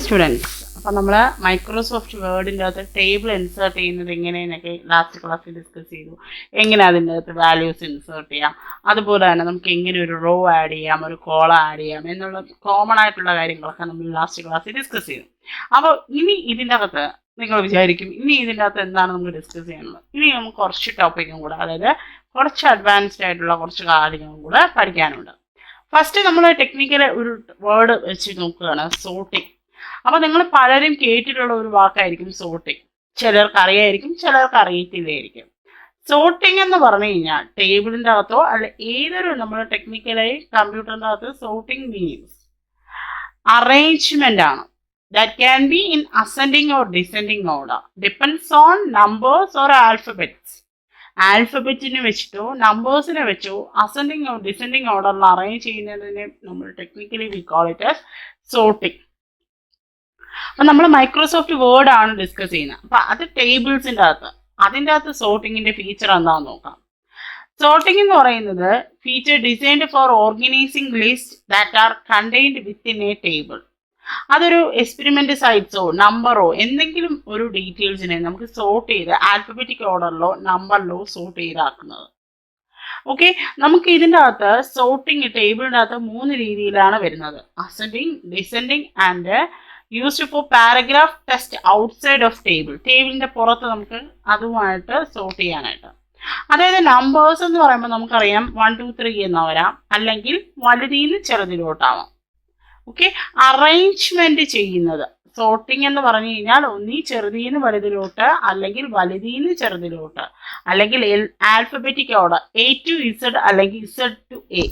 Students, അപ്പോൾ നമ്മൾ Microsoft വേർഡിൻ്റെ അകത്ത് ടേബിൾ ഇൻസേർട്ട് ചെയ്യുന്നത് എങ്ങനെയെന്നൊക്കെ ലാസ്റ്റ് ക്ലാസ്സിൽ ഡിസ്കസ് ചെയ്തു. എങ്ങനെ അതിൻ്റെ അകത്ത് വാല്യൂസ് ഇൻസേർട്ട് ചെയ്യാം, അതുപോലെ തന്നെ നമുക്ക് എങ്ങനെ ഒരു റോ ആഡ് ചെയ്യാം, ഒരു കോളം ആഡ് ചെയ്യാം എന്നുള്ള കോമൺ ആയിട്ടുള്ള കാര്യങ്ങളൊക്കെ നമ്മൾ ലാസ്റ്റ് ക്ലാസ്സിൽ ഡിസ്കസ് ചെയ്തു. അപ്പോൾ ഇനി ഇതിൻ്റെ അകത്ത് നിങ്ങൾ വിചാരിക്കും ഇനി ഇതിൻ്റെ അകത്ത് എന്താണ് നമുക്ക് ഡിസ്കസ് ചെയ്യാനുള്ളത്. ഇനി നമുക്ക് കുറച്ച് ടോപ്പിക്കും കൂടെ, അതായത് കുറച്ച് അഡ്വാൻസ്ഡ് ആയിട്ടുള്ള കുറച്ച് കാര്യങ്ങളും കൂടെ പഠിക്കാനുണ്ട്. ഫസ്റ്റ് നമ്മൾ ടെക്നിക്കൽ ഒരു വേർഡ് വെച്ച് നോക്കുകയാണ്, സോർട്ടിങ്. അപ്പോൾ നിങ്ങൾ പലരും കേട്ടിട്ടുള്ള ഒരു വാക്കായിരിക്കും സോർട്ടിങ്. ചിലർക്ക് അറിയായിരിക്കും, ചിലർക്ക് അറിയത്തില്ലായിരിക്കും. സോർട്ടിങ് എന്ന് പറഞ്ഞു കഴിഞ്ഞാൽ ടേബിളിൻ്റെ അകത്തോ അല്ല ഏതൊരു നമ്മൾ ടെക്നിക്കലായി കമ്പ്യൂട്ടറിൻ്റെ അകത്ത് സോർട്ടിങ് മീൻസ് അറേഞ്ച്മെൻ്റ് ആണ്. That can be in ascending or descending order. Depends on numbers or alphabets. ആൽഫബറ്റിനെ വെച്ചിട്ടോ നമ്പേഴ്സിനെ വെച്ചോ അസെൻഡിങ് ഓർ ഡിസെൻഡിങ് ഓർഡറിൽ അറേഞ്ച് ചെയ്യുന്നതിനെ നമ്മൾ technically we call it as sorting. അപ്പം നമ്മൾ മൈക്രോസോഫ്റ്റ് വേർഡ് ആണ് ഡിസ്കസ് ചെയ്യുന്നത്. അപ്പം അത് ടേബിൾസിൻ്റെ അകത്ത് അതിൻ്റെ അകത്ത് സോർട്ടിങ്ങിൻ്റെ ഫീച്ചർ എന്താണെന്ന് നോക്കാം. സോർട്ടിങ് എന്ന് പറയുന്നത് feature designed for organising list that are contained within a table. അതൊരു എക്സ്പെരിമെന്റ് സൈറ്റ്സോ നമ്പറോ എന്തെങ്കിലും ഒരു ഡീറ്റെയിൽസിനെ നമുക്ക് സോർട്ട് ചെയ്ത് ആൽഫബറ്റിക് ഓർഡറിലോ നമ്പറിലോ സോർട്ട് ചെയ്താക്കുന്നത്. ഓക്കെ, നമുക്ക് ഇതിൻ്റെ അകത്ത് സോർട്ടിങ് ടേബിളിൻ്റെ അകത്ത് 3 രീതിയിലാണ് വരുന്നത്: ascending, descending and used for paragraph text outside of table. ടേബിളിൻ്റെ പുറത്ത് നമുക്ക് അതുമായിട്ട് സോർട്ട് ചെയ്യാനായിട്ട്. അതായത് നമ്പേഴ്സ് എന്ന് പറയുമ്പോൾ നമുക്കറിയാം 1 2 3 എന്ന് വരാം, അല്ലെങ്കിൽ വലുതിന്ന് ചെറുതിലോട്ടാവാം. ഓക്കെ, അറേഞ്ച്മെന്റ് ചെയ്യുന്നത് സോർട്ടിങ് എന്ന് പറഞ്ഞു കഴിഞ്ഞാൽ ഒന്നീ ചെറുതീന്ന് വലുതിലോട്ട്, അല്ലെങ്കിൽ വലുതീന്ന് ചെറുതിലോട്ട്, അല്ലെങ്കിൽ alphabetic order A to Z അല്ലെങ്കിൽ Z to A.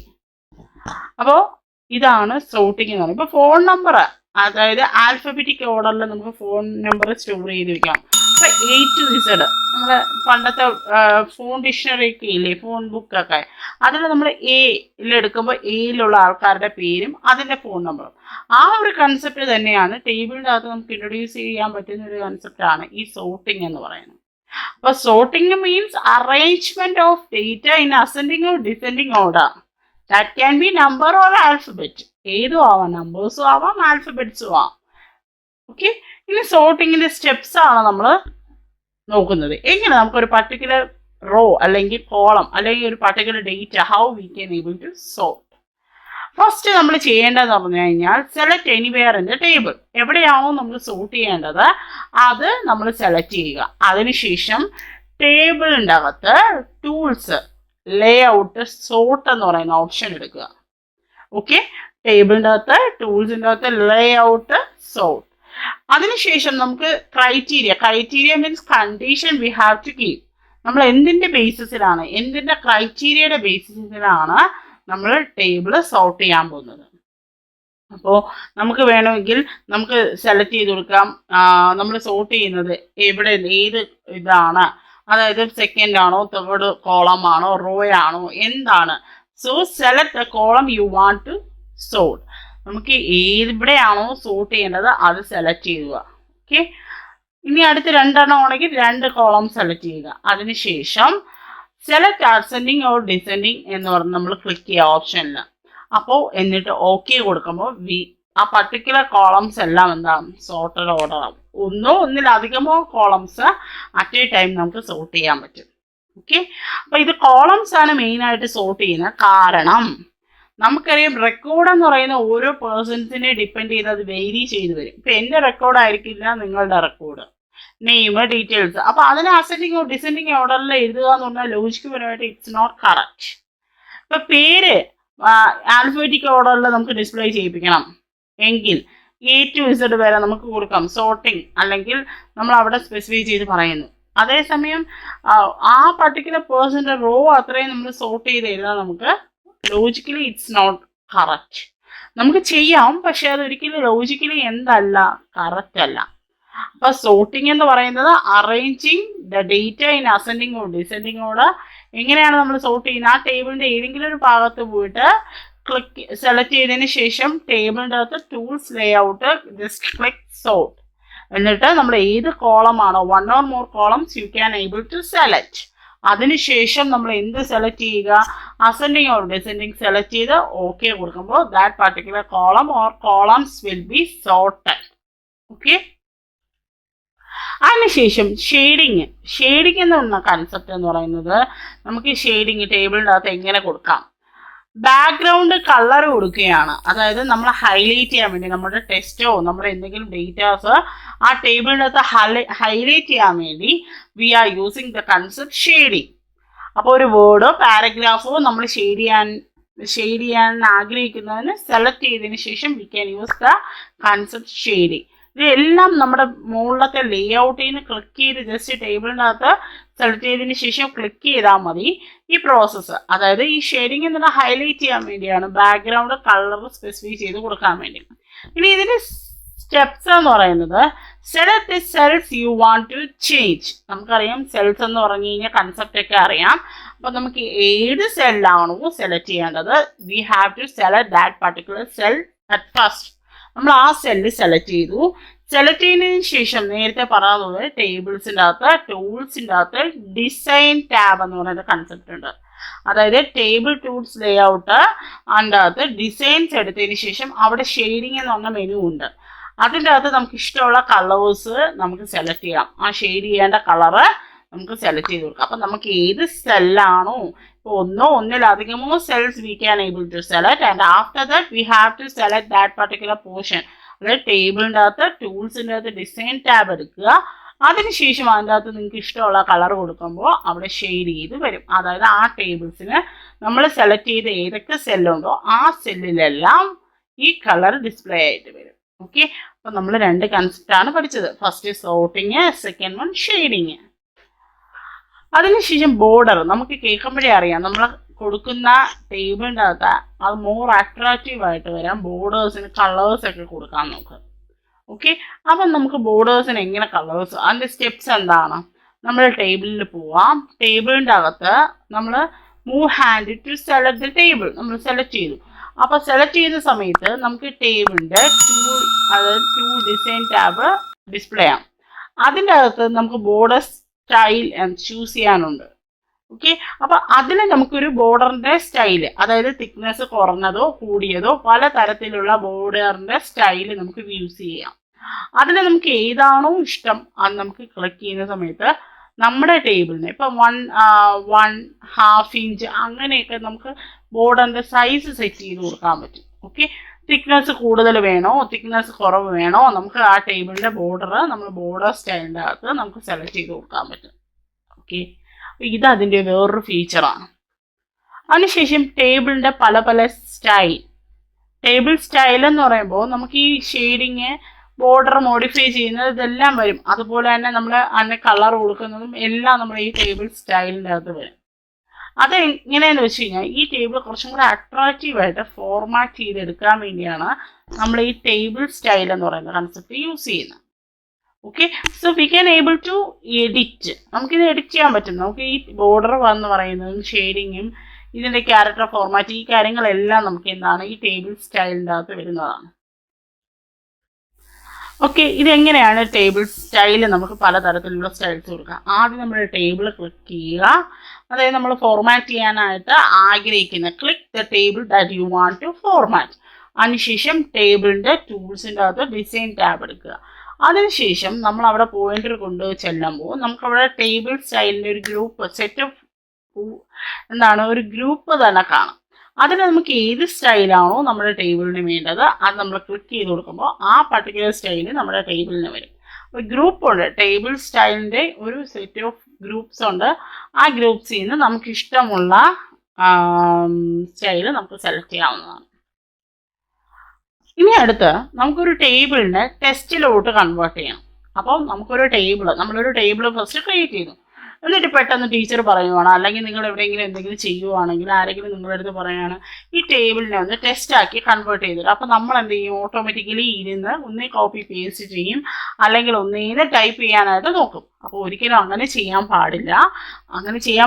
അപ്പോൾ ഇതാണ് സോർട്ടിങ് എന്ന് പറയുന്നത്. ഇപ്പോൾ ഫോൺ നമ്പർ, അതായത് ആൽഫബറ്റിക് ഓർഡറിൽ നമുക്ക് ഫോൺ നമ്പർ സ്റ്റോർ ചെയ്ത് വെക്കാം. ഇപ്പൊ A to Z നമ്മളെ പണ്ടത്തെ ഫോൺ ഡിക്ഷണറി ഒക്കെ ഇല്ലേ, ഫോൺ ബുക്കൊക്കെ, അതിൽ നമ്മൾ എടുക്കുമ്പോൾ എയിലുള്ള ആൾക്കാരുടെ പേരും അതിൻ്റെ ഫോൺ നമ്പറും. ആ ഒരു കൺസെപ്റ്റ് തന്നെയാണ് ടേബിളിൻ്റെ അകത്ത് നമുക്ക് ഇൻട്രൊഡ്യൂസ് ചെയ്യാൻ പറ്റുന്ന ഒരു കൺസെപ്റ്റാണ് ഈ സോർട്ടിങ് എന്ന് പറയുന്നത്. അപ്പോൾ sorting means arrangement of data in ascending or descending order. That can be number or alphabet. ഏതും ആവാം, നമ്പേഴ്സും ആവാം ആൽഫബറ്റ്സും ആവാം. ഓക്കെ, ഇനി സോർട്ടിങ്ങിന്റെ സ്റ്റെപ്സ് ആണ് നമ്മൾ നോക്കുന്നത്. എങ്ങനെ നമുക്കൊരു പർട്ടിക്കുലർ റോ അല്ലെങ്കിൽ കോളം അല്ലെങ്കിൽ ഒരു particular data how we can able to sort. First നമ്മൾ ചെയ്യേണ്ടതെന്ന് പറഞ്ഞു കഴിഞ്ഞാൽ select anywhere in the table. എവിടെയാണോ നമ്മൾ സോർട്ട് ചെയ്യേണ്ടത് അത് നമ്മൾ സെലക്ട് ചെയ്യുക. അതിനുശേഷം ടേബിളിൻ്റെ അകത്ത് ടൂൾസ്, ലേ ഔട്ട്, സോർട്ട് എന്ന് പറയുന്ന ഓപ്ഷൻ എടുക്കുക. ഓക്കെ, ടേബിളിൻ്റെ അകത്ത് ടൂൾസിൻ്റെ അകത്ത് ലേ ഔട്ട്, സോർട്ട്. അതിനുശേഷം നമുക്ക് criteria means condition we have to keep. നമ്മൾ എന്തിൻ്റെ ബേസിസിലാണ്, എന്തിൻ്റെ ക്രൈറ്റീരിയയുടെ ബേസിസിലാണ് നമ്മൾ ടേബിൾ സോർട്ട് ചെയ്യാൻ പോകുന്നത്. അപ്പോൾ നമുക്ക് വേണമെങ്കിൽ നമുക്ക് സെലക്ട് ചെയ്ത് കൊടുക്കാം നമ്മൾ സോർട്ട് ചെയ്യുന്നത് ഏത് ഇതാണ്, അതായത് സെക്കൻഡ് ആണോ, തേർഡ് കോളം ആണോ, റോ ആണോ, എന്താണ്. So select the column you want to sort. നമുക്ക് എവിടെയാണോ സോർട്ട് ചെയ്യേണ്ടത് അത് സെലക്ട് ചെയ്യുക. ഓക്കെ, ഇനി അടുത്ത് 2 എണ്ണം ആണെങ്കിൽ 2 കോളം സെലക്ട് ചെയ്യുക. അതിനുശേഷം സെലക്ട് അസെൻഡിങ് ഓർ ഡിസെൻഡിങ് എന്ന് പറഞ്ഞ് നമ്മൾ ക്ലിക്ക് ചെയ്യുക ഓപ്ഷനിൽ. അപ്പോൾ എന്നിട്ട് ഓക്കെ കൊടുക്കുമ്പോൾ ആ പർട്ടിക്കുലർ കോളംസ് എല്ലാം എന്താണ് സോർട്ടഡ് ഓർഡർ ആവും. ഒന്നിലധികമോ കോളംസ് അറ്റ് എ ടൈം നമുക്ക് സോർട്ട് ചെയ്യാൻ പറ്റും. ഓക്കെ, അപ്പോൾ ഇത് കോളംസ് ആണ് മെയിനായിട്ട് സോർട്ട് ചെയ്യുന്നത്. കാരണം നമുക്കറിയാം റെക്കോർഡ് എന്ന് പറയുന്ന ഓരോ പേഴ്സൺസിനെ ഡിപ്പെൻഡ് ചെയ്ത് അത് വേരി ചെയ്ത് വരും. ഇപ്പം എൻ്റെ റെക്കോർഡ് ആയിരിക്കില്ല നിങ്ങളുടെ റെക്കോർഡ്, നെയിം, ഡീറ്റെയിൽസ്. അപ്പോൾ അതിനെ അസെൻഡിങ് ഓർ ഡിസെൻഡിങ് ഓർഡറിൽ എഴുതുക എന്ന് പറഞ്ഞാൽ ലോജിക്ക് പരമായിട്ട് ഇറ്റ്സ് നോട്ട് കറക്റ്റ്. ഇപ്പം പേര് ആൽഫബറ്റിക് ഓർഡറിൽ നമുക്ക് ഡിസ്പ്ലേ ചെയ്യിപ്പിക്കണം എങ്കിൽ A to Z വരെ നമുക്ക് കൊടുക്കാം സോർട്ടിങ്, അല്ലെങ്കിൽ നമ്മൾ അവിടെ സ്പെസിഫൈ ചെയ്ത് പറയുന്നു. അതേസമയം ആ പർട്ടിക്കുലർ പേഴ്സൻ്റെ റോ അത്രയും നമ്മൾ സോർട്ട് ചെയ്ത് എഴുതാൻ നമുക്ക് ലോജിക്കലി ഇറ്റ്സ് നോട്ട് കറക്റ്റ്. നമുക്ക് ചെയ്യാം, പക്ഷെ അതൊരിക്കലും ലോജിക്കലി എന്തല്ല, കറക്റ്റ് അല്ല. അപ്പൊ സോർട്ടിങ് എന്ന് പറയുന്നത് arranging the data in ascending or descending order. എങ്ങനെയാണ് നമ്മൾ സോർട്ട് ചെയ്യുന്നത്? ആ ടേബിളിന്റെ ഏതെങ്കിലും ഒരു ഭാഗത്ത് പോയിട്ട് സെലക്ട് ചെയ്തതിന് ശേഷം ടേബിളിൻ്റെ അകത്ത് tools layout, just click sort. എന്നിട്ട് നമ്മൾ ഏത് കോളമാണോ 1 or more columns you can able to select. അതിനുശേഷം നമ്മൾ എന്ത് സെലക്ട് ചെയ്യുക, അസെൻഡിങ് ഓർ ഡിസെൻഡിങ് സെലക്ട് ചെയ്ത് ഓക്കെ കൊടുക്കുമ്പോൾ that particular column or columns will be sorted. Okay. അതിനുശേഷം ഷെയ്ഡിങ് എന്ന് പറഞ്ഞ കൺസെപ്റ്റ് എന്ന് പറയുന്നത് നമുക്ക് ഈ ഷെയ്ഡിങ് ടേബിളിൻ്റെ അകത്ത് എങ്ങനെ കൊടുക്കാം. ബാക്ക്ഗ്രൗണ്ട് കളർ കൊടുക്കുകയാണ്. അതായത് നമ്മൾ ഹൈലൈറ്റ് ചെയ്യാൻ വേണ്ടി നമ്മുടെ ടെസ്റ്റോ നമ്മുടെ എന്തെങ്കിലും ഡേറ്റാസ് ആ ടേബിളിൻ്റെ അകത്ത് ഹൈലൈറ്റ് ചെയ്യാൻ വേണ്ടി we are using the concept shading. അപ്പോൾ ഒരു വേർഡോ പാരഗ്രാഫോ നമ്മൾ ഷെയ്ഡ് ചെയ്യാൻ ആഗ്രഹിക്കുന്നതിന് സെലക്ട് ചെയ്തതിന് ശേഷം we can use the concept shading. ഇതെല്ലാം നമ്മുടെ മുകളിലത്തെ ലേ ഔട്ടിൽ നിന്ന് ക്ലിക്ക് ചെയ്ത് ജസ്റ്റ് ടേബിളിൻ്റെ അകത്ത് സെലക്ട് ചെയ്തതിന് ശേഷം ക്ലിക്ക് ചെയ്താൽ മതി ഈ പ്രോസസ്സ്. അതായത് ഈ ഷെയ്ഡിങ് എന്നുള്ള ഹൈലൈറ്റ് ചെയ്യാൻ വേണ്ടിയാണ്, ബാക്ക്ഗ്രൗണ്ട് കളർ സ്പെസിഫൈ ചെയ്ത് കൊടുക്കാൻ വേണ്ടി. ഇനി ഇതിൻ്റെ സ്റ്റെപ്സ് എന്ന് പറയുന്നത് select the cells you want to change. നമുക്കറിയാം സെൽസ് എന്ന് പറഞ്ഞു കഴിഞ്ഞാൽ കൺസെപ്റ്റ് ഒക്കെ അറിയാം. അപ്പോൾ നമുക്ക് ഏത് സെല്ലാണോ സെലക്ട് ചെയ്യേണ്ടത്, we have to select that particular cell at first. നമ്മൾ ആ സെല്ല് സെലക്ട് ചെയ്തു. സെലക്ട് ചെയ്യുന്നതിന് ശേഷം നേരത്തെ പറഞ്ഞതുപോലെ ടേബിൾസിൻ്റെ അകത്ത് ടൂൾസിൻ്റെ അകത്ത് ഡിസൈൻ ടാബ് എന്ന് പറയുന്ന കൺസെപ്റ്റ് ഉണ്ട്. അതായത് ടേബിൾ ടൂൾസ് ലേ ഔട്ട് അതിൻ്റെ അകത്ത് ഡിസൈൻസ് എടുത്തതിന് ശേഷം അവിടെ ഷെയ്ഡിങ് എന്ന് പറഞ്ഞ മെനു ഉണ്ട്. അതിൻ്റെ അകത്ത് നമുക്ക് ഇഷ്ടമുള്ള കളേഴ്സ് നമുക്ക് സെലക്ട് ചെയ്യാം. ആ ഷെയ്ഡ് ചെയ്യേണ്ട കളറ് നമുക്ക് സെലക്ട് ചെയ്ത് കൊടുക്കാം. അപ്പം നമുക്ക് ഏത് സെല്ലാണോ, ഇപ്പോൾ ഒന്നോ ഒന്നിലധികമോ cells we can able to select and after that we have to select that particular portion. അതായത് ടേബിളിൻ്റെ അകത്ത് ടൂൾസിൻ്റെ അകത്ത് ഡിസൈൻ ടാബ് എടുക്കുക. അതിനുശേഷം അതിൻ്റെ അകത്ത് നിങ്ങൾക്ക് ഇഷ്ടമുള്ള കളർ കൊടുക്കുമ്പോൾ അവിടെ ഷെയ്ഡ് ചെയ്ത് വരും. അതായത് ആ ടേബിൾസിന് നമ്മൾ സെലക്ട് ചെയ്ത് ഏതൊക്കെ സെല്ലുണ്ടോ ആ സെല്ലിലെല്ലാം ഈ കളർ ഡിസ്പ്ലേ ആയിട്ട് വരും. ഓക്കെ. അപ്പം നമ്മൾ രണ്ട് കൺസെപ്റ്റാണ് പഠിച്ചത്. First sorting, second one shading. അതിനുശേഷം ബോർഡർ. നമുക്ക് കേൾക്കുമ്പോഴേ അറിയാം നമ്മൾ കൊടുക്കുന്ന ടേബിളിൻ്റെ അകത്ത് അത് മോർ അട്രാക്റ്റീവ് ആയിട്ട് വരാം ബോർഡേഴ്സിന് കളേഴ്സൊക്കെ കൊടുക്കാൻ നോക്കുക. ഓക്കെ. അപ്പം നമുക്ക് ബോർഡേഴ്സിന് എങ്ങനെ കളേഴ്സ്, അതിൻ്റെ സ്റ്റെപ്സ് എന്താണ്? നമ്മൾ ടേബിളിൽ പോവാം. ടേബിളിൻ്റെ അകത്ത് നമ്മൾ move hand to select the table. നമ്മൾ സെലക്ട് ചെയ്തു. അപ്പോൾ സെലക്ട് ചെയ്യുന്ന സമയത്ത് നമുക്ക് ടേബിളിൻ്റെ ടൂൾ ഡിസൈൻ ടാബ് ഡിസ്പ്ലേ ആവും. അതിൻ്റെ അകത്ത് നമുക്ക് ബോർഡർ സ്റ്റൈൽ ചൂസ് ചെയ്യാനുണ്ട്. ഓക്കെ. അപ്പോൾ അതിൽ നമുക്കൊരു ബോർഡറിൻ്റെ സ്റ്റൈല്, അതായത് തിക്നെസ് കുറഞ്ഞതോ കൂടിയതോ പല തരത്തിലുള്ള ബോർഡറിൻ്റെ സ്റ്റൈല് നമുക്ക് യൂസ് ചെയ്യാം. അതിൽ നമുക്ക് ഏതാണോ ഇഷ്ടം അത് നമുക്ക് ക്ലിക്ക് ചെയ്യുന്ന സമയത്ത് നമ്മുടെ ടേബിളിന് ഇപ്പം 1.5 ഇഞ്ച് അങ്ങനെയൊക്കെ നമുക്ക് ബോർഡറിൻ്റെ സൈസ് സെറ്റ് ചെയ്ത് കൊടുക്കാൻ പറ്റും. ഓക്കെ. തിക്നെസ് കൂടുതൽ വേണോ തിക്നെസ് കുറവ് വേണോ നമുക്ക് ആ ടേബിളിൻ്റെ ബോർഡർ നമ്മൾ ബോർഡർ സ്റ്റൈലിൻ്റെ അകത്ത് നമുക്ക് സെലക്ട് ചെയ്ത് കൊടുക്കാൻ പറ്റും. ഓക്കെ. ഇത് അതിൻ്റെ വേറൊരു ഫീച്ചറാണ്. അതിനുശേഷം ടേബിളിൻ്റെ പല പല ടേബിൾ സ്റ്റൈൽ എന്ന് പറയുമ്പോൾ നമുക്ക് ഈ ഷെയ്ഡിങ് ബോർഡർ മോഡിഫൈ ചെയ്യുന്നത് ഇതെല്ലാം വരും. അതുപോലെ തന്നെ നമ്മൾ അതിന് കളർ കൊടുക്കുന്നതും എല്ലാം നമ്മൾ ഈ ടേബിൾ സ്റ്റൈലിൻ്റെ അകത്ത് വരും. അത് എങ്ങനെയാന്ന് വെച്ച് കഴിഞ്ഞാൽ ഈ ടേബിൾ കുറച്ചും കൂടെ അട്രാക്റ്റീവായിട്ട് ഫോർമാറ്റ് ചെയ്തെടുക്കാൻ വേണ്ടിയാണ് നമ്മൾ ഈ ടേബിൾ സ്റ്റൈൽ എന്ന് പറയുന്ന കൺസെപ്റ്റ് യൂസ് ചെയ്യുന്നത്. Okay. So we can able to edit. നമുക്കിത് എഡിറ്റ് ചെയ്യാൻ പറ്റും. നമുക്ക് ഈ ബോർഡർ എന്ന് പറയുന്നതും ഷെയ്ഡിങ്ങും ഇതിൻ്റെ ക്യാരക്ടർ ഫോർമാറ്റ് ഈ കാര്യങ്ങളെല്ലാം നമുക്ക് എന്താണ് ഈ ടേബിൾ സ്റ്റൈലിൻ്റെ അകത്ത് വരുന്നതാണ്. ഓക്കെ. ഇതെങ്ങനെയാണ് ടേബിൾ സ്റ്റൈൽ? നമുക്ക് പലതരത്തിലുള്ള സ്റ്റൈൽസ് കൊടുക്കാം. ആദ്യം നമ്മൾ ടേബിൾ ക്ലിക്ക് ചെയ്യുക. അതായത് നമ്മൾ ഫോർമാറ്റ് ചെയ്യാനായിട്ട് ആഗ്രഹിക്കുന്ന click the table that you want to format. അതിനുശേഷം ടേബിളിൻ്റെ ടൂൾസിൻ്റെ അകത്ത് ഡിസൈൻ ടാബ് എടുക്കുക. അതിനുശേഷം നമ്മൾ അവിടെ പോയിന്റർ കൊണ്ട് ചെല്ലുമ്പോൾ നമുക്കവിടെ ടേബിൾ സ്റ്റൈലിൻ്റെ ഒരു ഗ്രൂപ്പ് സെറ്റ് ഓഫ് ഒരു ഗ്രൂപ്പ് തന്നെ കാണാം. അതിൽ നമുക്ക് ഏത് സ്റ്റൈലാണോ നമ്മുടെ ടേബിളിന് വേണ്ടത് അത് നമ്മൾ ക്ലിക്ക് ചെയ്ത് കൊടുക്കുമ്പോൾ ആ പർട്ടിക്കുലർ സ്റ്റൈല് നമ്മുടെ ടേബിളിന് വരും. അപ്പോൾ ഗ്രൂപ്പ് ഉണ്ട്. ടേബിൾ സ്റ്റൈലിൻ്റെ ഒരു സെറ്റ് ഓഫ് ഗ്രൂപ്പ്സ് ഉണ്ട്. ആ ഗ്രൂപ്പ്സിൽ നിന്ന് നമുക്ക് ഇഷ്ടമുള്ള സ്റ്റൈല് നമുക്ക് സെലക്ട് ചെയ്യാവുന്നതാണ്. ഇനി അടുത്ത് നമുക്കൊരു ടേബിളിനെ ടെസ്റ്റിലോട്ട് കൺവേർട്ട് ചെയ്യണം. അപ്പോൾ നമ്മളൊരു ടേബിൾ ഫസ്റ്റ് ക്രിയേറ്റ് ചെയ്തു. എന്നിട്ട് പെട്ടെന്ന് ടീച്ചർ പറയുവാണ്, അല്ലെങ്കിൽ നിങ്ങൾ എവിടെയെങ്കിലും എന്തെങ്കിലും ചെയ്യുവാണെങ്കിൽ ആരെങ്കിലും നിങ്ങളുടെ അടുത്ത് പറയുകയാണ് ഈ ടേബിളിനെ ഒന്ന് ടെസ്റ്റാക്കി കൺവേർട്ട് ചെയ്തിട്ട്, അപ്പോൾ നമ്മൾ എന്ത് ചെയ്യും? ഓട്ടോമാറ്റിക്കലി ഇരുന്ന് ഒന്നേ കോപ്പി പേസ്റ്റ് ചെയ്യും, അല്ലെങ്കിൽ ഒന്നേന്ന് ടൈപ്പ് ചെയ്യാനായിട്ട് നോക്കും. അപ്പോൾ ഒരിക്കലും അങ്ങനെ ചെയ്യാൻ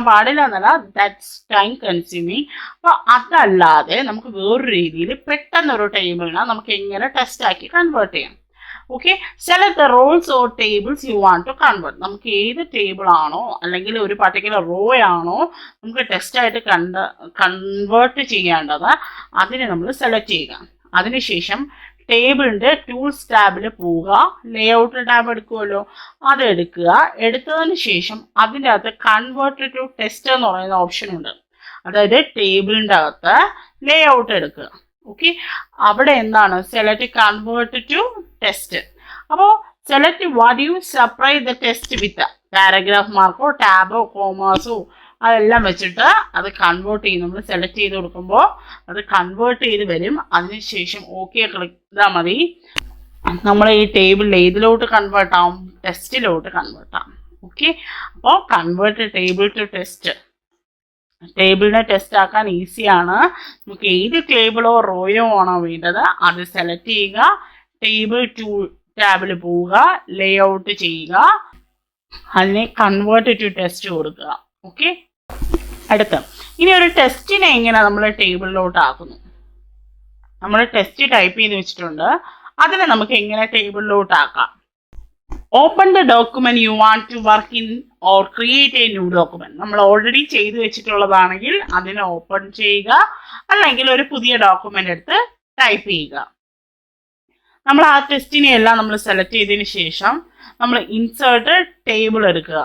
പാടില്ല എന്നല്ല, ദാറ്റ്സ് ടൈം കൺസ്യൂമിങ്. അപ്പോൾ അതല്ലാതെ നമുക്ക് വേറൊരു രീതിയിൽ പെട്ടെന്നൊരു ടേബിളിനെ നമുക്ക് എങ്ങനെ ടെസ്റ്റാക്കി കൺവേർട്ട് ചെയ്യാം. Okay. Select the rows or tables you want to convert. നമുക്ക് ഏത് ടേബിൾ ആണോ അല്ലെങ്കിൽ ഒരു പർട്ടിക്കുലർ റോ ആണോ നമുക്ക് ടെസ്റ്റായിട്ട് കൺവേർട്ട് ചെയ്യേണ്ടത് അതിനെ നമ്മൾ സെലക്ട് ചെയ്യുക. അതിനുശേഷം ടേബിളിൻ്റെ ടൂൾസ് ടാബിൽ പോവുക, ലേഔട്ട് ടാബ് എടുക്കുമല്ലോ, അത് എടുക്കുക. എടുത്തതിന് ശേഷം അതിൻ്റെ അകത്ത് കൺവേർട്ട് ടു ടെസ്റ്റ് എന്ന് പറയുന്ന ഓപ്ഷൻ ഉണ്ട്. അതായത് ടേബിളിൻ്റെ അകത്ത് ലേഔട്ട് എടുക്കുക. ഓക്കെ, അവിടെ എന്താണ് സെലക്ട് കൺവേർട്ട് ടു ടെസ്റ്റ്. അപ്പോൾ select what you separate the text with paragraph മാർക്കോ ടാബോ കോമേഴ്സോ അതെല്ലാം വെച്ചിട്ട് അത് കൺവേർട്ട് ചെയ്യും. നമ്മൾ സെലക്ട് ചെയ്ത് കൊടുക്കുമ്പോൾ അത് കൺവേർട്ട് ചെയ്ത് വരും. അതിനുശേഷം ഓക്കെ ക്ലിക്ക് ചെയ്താൽ മതി. നമ്മൾ ഈ ടേബിളിൽ ഏതിലോട്ട് കൺവേർട്ട് ആവും? ടെസ്റ്റിലോട്ട് കൺവേർട്ട് ആവും. ഓക്കെ, അപ്പോൾ കൺവേർട്ട് ടേബിൾ ടു ടെസ്റ്റ്. ടേബിളിനെ ടെസ്റ്റ് ആക്കാൻ ഈസിയാണ്. നമുക്ക് ഏത് ടേബിളോ റോയോ ആണോ വേണ്ടത് അത് സെലക്ട് ചെയ്യുക, ടേബിൾ ടു ടാബിൽ പോവുക, ലേഔട്ട് ചെയ്യുക, അതിനെ കൺവേർട്ട് ടു ടെസ്റ്റ് കൊടുക്കുക. ഓക്കെ, അടുത്ത ഇനി ഒരു ടെസ്റ്റിനെ എങ്ങനെ നമ്മൾ ടേബിളിലോട്ട് ആക്കുന്നു? നമ്മൾ ടെസ്റ്റ് ടൈപ്പ് ചെയ്ത് വെച്ചിട്ടുണ്ട്, അതിനെ നമുക്ക് എങ്ങനെ ടേബിളിലോട്ട് ആക്കാം? Open the document you want to work in or create a new document. നമ്മൾ ഓൾറെഡി ചെയ്ത് വെച്ചിട്ടുള്ളതാണെങ്കിൽ അതിനെ ഓപ്പൺ ചെയ്യുക, അല്ലെങ്കിൽ ഒരു പുതിയ ഡോക്യുമെന്റ് എടുത്ത് ടൈപ്പ് ചെയ്യുക. നമ്മൾ ആ ടെസ്റ്റിനെ എല്ലാം നമ്മൾ സെലക്ട് ചെയ്തതിന് ശേഷം നമ്മൾ ഇൻസേർട്ട് ടേബിൾ എടുക്കുക,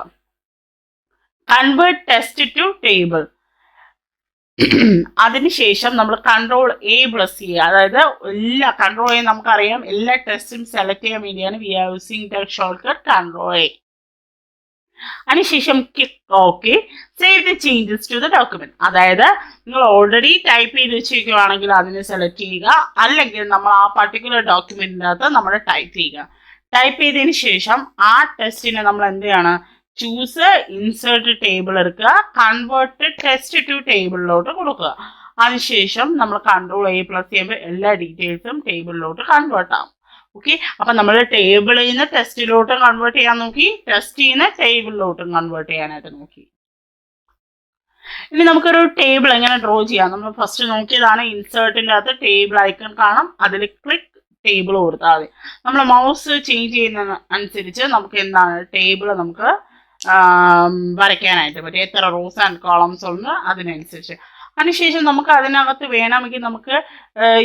കൺവേർട്ട് ടെസ്റ്റ് ടു ടേബിൾ. അതിനുശേഷം നമ്മൾ Ctrl+A ചെയ്യുക. അതായത് എല്ലാ Ctrl+A നമുക്കറിയാം, എല്ലാ ടെസ്റ്റും സെലക്ട് ചെയ്യാൻ വേണ്ടിയാണ് we are using the shortcut Ctrl+A. അതിനുശേഷം okay, save the changes to the document. അതായത് നിങ്ങൾ ഓൾറെഡി ടൈപ്പ് ചെയ്ത് വെച്ചിരിക്കുകയാണെങ്കിൽ അതിനെ സെലക്ട് ചെയ്യുക, അല്ലെങ്കിൽ നമ്മൾ ആ പർട്ടിക്കുലർ ഡോക്യുമെന്റിനകത്ത് നമ്മൾ ടൈപ്പ് ചെയ്യുക. ടൈപ്പ് ചെയ്തതിന് ശേഷം ആ ടെസ്റ്റിനെ നമ്മൾ എന്ത് ചെയ്യണം? ചൂസ് ഇൻസേർട്ട് ടേബിൾ എടുക്കുക, കൺവേർട്ട് ടെസ്റ്റ് ടു ടേബിളിലോട്ട് കൊടുക്കുക. അതിനുശേഷം നമ്മൾ Ctrl+A ചെയ്യുമ്പോൾ എല്ലാ ഡീറ്റെയിൽസും ടേബിളിലോട്ട് കൺവേർട്ട് ആവും. ഓക്കെ, അപ്പം നമ്മൾ ടേബിളിൽ നിന്ന് ടെസ്റ്റിലോട്ട് കൺവേർട്ട് ചെയ്യാൻ നോക്കി, ടെസ്റ്റിൽ നിന്ന് ടേബിളിലോട്ടും കൺവേർട്ട് ചെയ്യാനായിട്ട് നോക്കി. ഇനി നമുക്കൊരു ടേബിൾ എങ്ങനെ ഡ്രോ ചെയ്യാം? നമ്മൾ ഫസ്റ്റ് നോക്കിയതാണ് ഇൻസേർട്ടിൻ്റെ അകത്ത് ടേബിൾ ഐക്കൺ കാണാം, അതിൽ ക്ലിക്ക് ടേബിൾ കൊടുത്താൽ മതി. നമ്മൾ മൗസ് ചേഞ്ച് ചെയ്യുന്ന അനുസരിച്ച് നമുക്ക് എന്താണ് ടേബിൾ നമുക്ക് വരയ്ക്കാനായിട്ട് പറ്റും. എത്ര റോസ് ആൻഡ് കോളംസ് ഉണ്ട് അതിനനുസരിച്ച്. അതിനുശേഷം നമുക്ക് അതിനകത്ത് വേണമെങ്കിൽ നമുക്ക്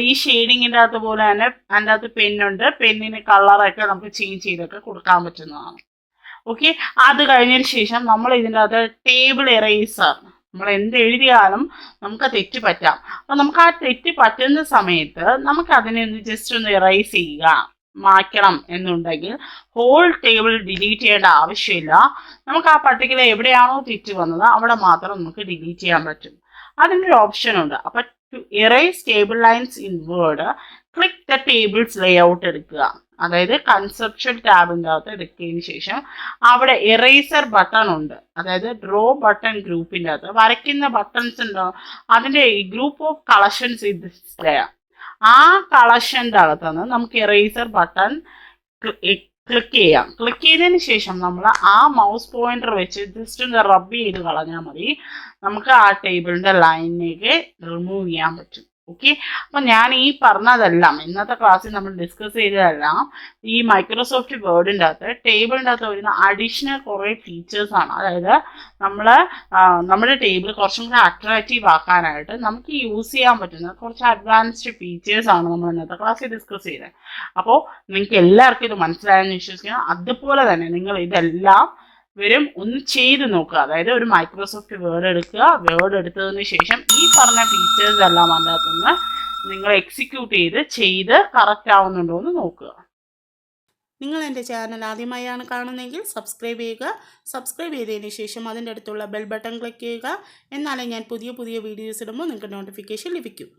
ഈ ഷെയ്ഡിങ്ങിൻ്റെ അകത്ത് പോലെ തന്നെ അതിൻ്റെ അകത്ത് പെന്നുണ്ട്, പെന്നിന് കളറൊക്കെ നമുക്ക് ചേഞ്ച് ചെയ്തൊക്കെ കൊടുക്കാൻ പറ്റുന്നതാണ്. ഓക്കെ, അത് കഴിഞ്ഞതിന് ശേഷം നമ്മൾ ഇതിൻ്റെ അകത്ത് ടേബിൾ എറേസർ, നമ്മൾ എന്ത് എഴുതിയാലും നമുക്ക് തെറ്റ് പറ്റാം. അപ്പം നമുക്ക് ആ തെറ്റ് പറ്റുന്ന സമയത്ത് നമുക്ക് അതിനെ ഒന്ന് ജസ്റ്റ് ഒന്ന് എറേസ് ചെയ്യുക, മായ്ക്കണം എന്നുണ്ടെങ്കിൽ ഹോൾ ടേബിൾ ഡിലീറ്റ് ചെയ്യേണ്ട ആവശ്യമില്ല. നമുക്ക് ആ പർട്ടിക്കുലർ എവിടെയാണോ തെറ്റ് വന്നത് അവിടെ മാത്രം നമുക്ക് ഡിലീറ്റ് ചെയ്യാൻ പറ്റും. അതിനൊരു ഓപ്ഷൻ ഉണ്ട്. അപ്പം to erase table lines in Word click the tables layout എടുക്കുക. അതായത് കൺസെപ്ച്വൽ ടാബിൻ്റെ അകത്ത് എടുത്തതിന് ശേഷം അവിടെ എറേസർ ബട്ടൺ ഉണ്ട്. അതായത് ഡ്രോ ബട്ടൺ ഗ്രൂപ്പിൻ്റെ അകത്ത് വരയ്ക്കുന്ന ബട്ടൺസ് ഉണ്ടോ, അതിൻ്റെ ഗ്രൂപ്പ് ഓഫ് കളക്ഷൻസ് ഇത് ഡിസ്പ്ലേ. ആ കളക്ഷൻ്റെ അകത്തുനിന്ന് നമുക്ക് എറേസർ ബട്ടൺ ക്ലിക്ക് ചെയ്യാം. ക്ലിക്ക് ചെയ്തതിന് ശേഷം നമ്മൾ ആ മൗസ് പോയിന്റർ വെച്ച് ജസ്റ്റ് ഒന്ന് റബ്ബ് ചെയ്ത് കളഞ്ഞാൽ മതി. നമുക്ക് ആ ടേബിളിൻ്റെ ലൈനിലേക്ക് റിമൂവ് ചെയ്യാൻ പറ്റും. ഓക്കെ, അപ്പം ഞാൻ ഈ പറഞ്ഞതെല്ലാം ഇന്നത്തെ ക്ലാസ്സിൽ നമ്മൾ ഡിസ്കസ് ചെയ്തതെല്ലാം ഈ മൈക്രോസോഫ്റ്റ് വേർഡിൻ്റെ അകത്ത് ടേബിളിൻ്റെ അകത്ത് വരുന്ന അഡീഷണൽ കുറേ ഫീച്ചേഴ്സാണ്. അതായത് നമ്മുടെ ടേബിൾ കുറച്ചും കൂടി അട്രാക്റ്റീവ് ആക്കാനായിട്ട് നമുക്ക് യൂസ് ചെയ്യാൻ പറ്റുന്ന കുറച്ച് അഡ്വാൻസ്ഡ് ഫീച്ചേഴ്സാണ് നമ്മൾ ഇന്നത്തെ ക്ലാസ്സിൽ ഡിസ്കസ് ചെയ്തത്. അപ്പോൾ നിങ്ങൾക്ക് എല്ലാവർക്കും ഇത് മനസ്സിലായെന്ന് വിശ്വസിക്കണം. അതുപോലെ തന്നെ നിങ്ങൾ ഇതെല്ലാം ഒന്ന് ചെയ്ത് നോക്കുക. അതായത് ഒരു മൈക്രോസോഫ്റ്റ് വേർഡ് എടുക്കുക, വേർഡ് എടുത്തതിന് ശേഷം ഈ പറഞ്ഞ ഫീച്ചേഴ്സ് എല്ലാം അതിൻ്റെ അകത്തുനിന്ന് നിങ്ങൾ എക്സിക്യൂട്ട് ചെയ്ത് കറക്റ്റ് ആവുന്നുണ്ടോ എന്ന് നോക്കുക. നിങ്ങൾ എൻ്റെ ചാനൽ ആദ്യമായാണ് കാണുന്നതെങ്കിൽ സബ്സ്ക്രൈബ് ചെയ്യുക. സബ്സ്ക്രൈബ് ചെയ്തതിന് ശേഷം അതിൻ്റെ അടുത്തുള്ള ബെൽ ബട്ടൺ ക്ലിക്ക് ചെയ്യുക. എന്നാലേ ഞാൻ പുതിയ വീഡിയോസ് ഇടുമ്പോൾ നിങ്ങൾക്ക് നോട്ടിഫിക്കേഷൻ ലഭിക്കും.